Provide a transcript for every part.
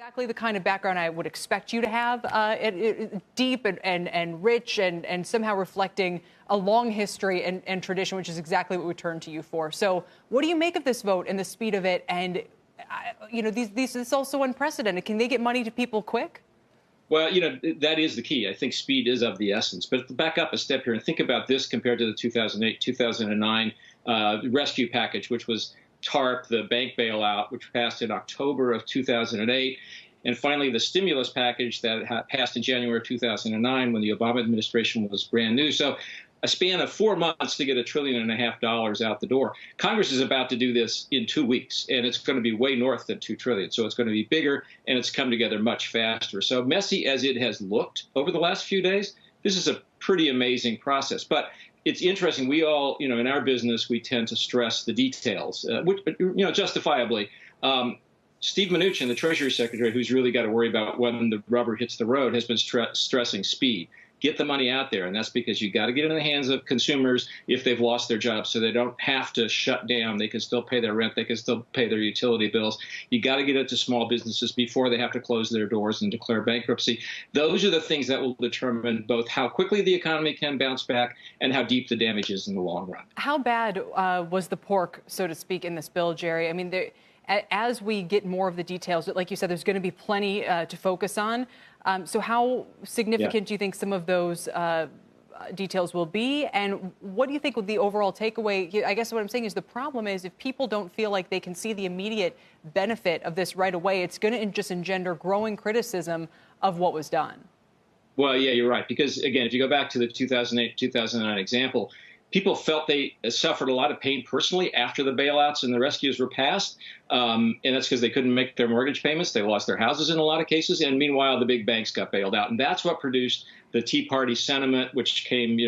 Exactly the kind of background I would expect you to have, deep and rich and somehow reflecting a long history and tradition, which is exactly what we turn to you for. So what do you make of this vote and the speed of it? And, this is also unprecedented. Can they get money to people quick? Well, that is the key. I think speed is of the essence. But to back up a step here and think about this compared to the 2008, 2009 rescue package, which was TARP, the bank bailout, which passed in October of 2008, and finally the stimulus package that passed in January of 2009 when the Obama administration was brand new. So a span of 4 months to get $1.5 trillion out the door. Congress is about to do this in 2 weeks, and it's going to be way north than $2 trillion. So it's going to be bigger, and it's come together much faster. So messy as it has looked over the last few days, this is a pretty amazing process. But it's interesting. We all, in our business, we tend to stress the details, which, justifiably. Steve Mnuchin, the Treasury Secretary, who's really got to worry about when the rubber hits the road, has been stressing speed. Get the money out there, and that's because you got to get it in the hands of consumers if they've lost their jobs, so they don't have to shut down. They can still pay their rent. They can still pay their utility bills. You got to get it to small businesses before they have to close their doors and declare bankruptcy. Those are the things that will determine both how quickly the economy can bounce back and how deep the damage is in the long run. How bad was the pork, so to speak, in this bill, Jerry? I mean, as we get more of the details, like you said, there's going to be plenty to focus on. So how significant do you think some of those details will be? And what do you think would the overall takeaway? I guess what I'm saying is the problem is if people don't feel like they can see the immediate benefit of this right away, it's going to just engender growing criticism of what was done. Well, yeah, you're right. Because, again, if you go back to the 2008-2009 example, people felt they suffered a lot of pain personally after the bailouts and the rescues were passed. And that's because they couldn't make their mortgage payments. They lost their houses in a lot of cases. And meanwhile, the big banks got bailed out. And that's what produced the Tea Party sentiment, which came,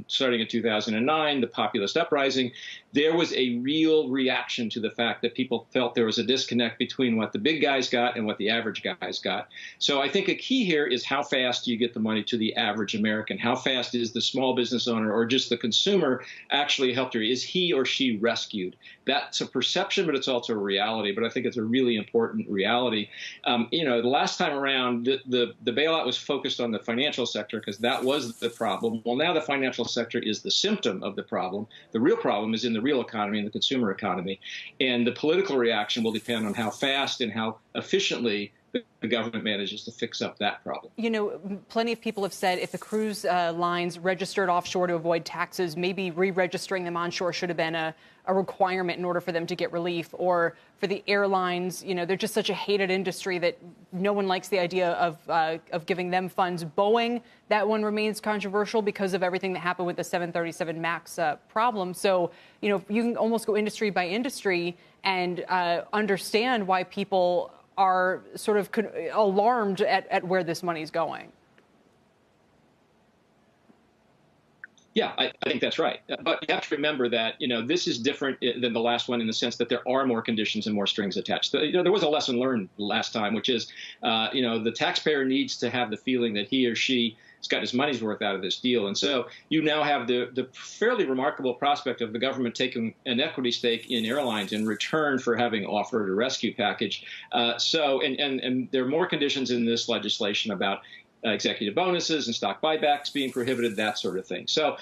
starting in 2009, the populist uprising. There was a real reaction to the fact that people felt there was a disconnect between what the big guys got and what the average guys got. So I think a key here is how fast do you get the money to the average American? How fast is the small business owner or just the consumer actually helped her? Is he or she rescued? That's a perception, but it's also a reality. But I think it's a really important reality. The last time around, the bailout was focused on the financial sector because that was the problem. Well, now the financial sector is the symptom of the problem. The real problem is in the real economy and the consumer economy. And the political reaction will depend on how fast and how efficiently the government manages to fix up that problem. Plenty of people have said if the cruise lines registered offshore to avoid taxes, maybe re-registering them onshore should have been a requirement in order for them to get relief. Or for the airlines, they're just such a hated industry that no one likes the idea of giving them funds. Boeing, that one remains controversial because of everything that happened with the 737 MAX problem. So, you can almost go industry by industry and understand why people are sort of alarmed at where this money is going. Yeah, I think that's right. But you have to remember that, this is different than the last one in the sense that there are more conditions and more strings attached. There was a lesson learned last time, which is, the taxpayer needs to have the feeling that he or she has got his money's worth out of this deal. And so you now have the fairly remarkable prospect of the government taking an equity stake in airlines in return for having offered a rescue package. And there are more conditions in this legislation about executive bonuses and stock buybacks being prohibited, that sort of thing. So,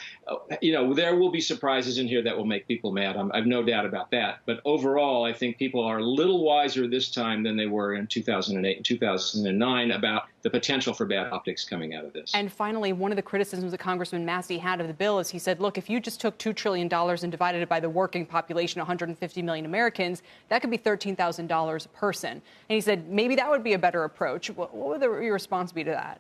there will be surprises in here that will make people mad. I've no doubt about that. But overall, I think people are a little wiser this time than they were in 2008 and 2009 about the potential for bad optics coming out of this. And finally, one of the criticisms that Congressman Massie had of the bill is he said, look, if you just took $2 trillion and divided it by the working population, 150 million Americans, that could be $13,000 a person. And he said, maybe that would be a better approach. What would your response be to that?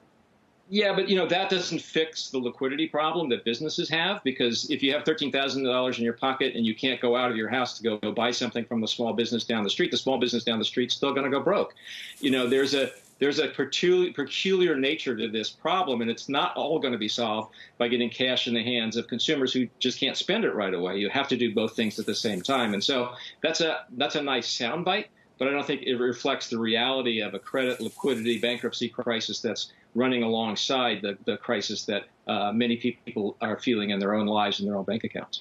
Yeah, but, that doesn't fix the liquidity problem that businesses have, because if you have $13,000 in your pocket and you can't go out of your house to go buy something from the small business down the street, the small business down the street's still going to go broke. There's a peculiar nature to this problem, and it's not all going to be solved by getting cash in the hands of consumers who just can't spend it right away. You have to do both things at the same time. And so that's a nice soundbite, but I don't think it reflects the reality of a credit, liquidity, bankruptcy crisis that's running alongside the crisis that many people are feeling in their own lives and their own bank accounts.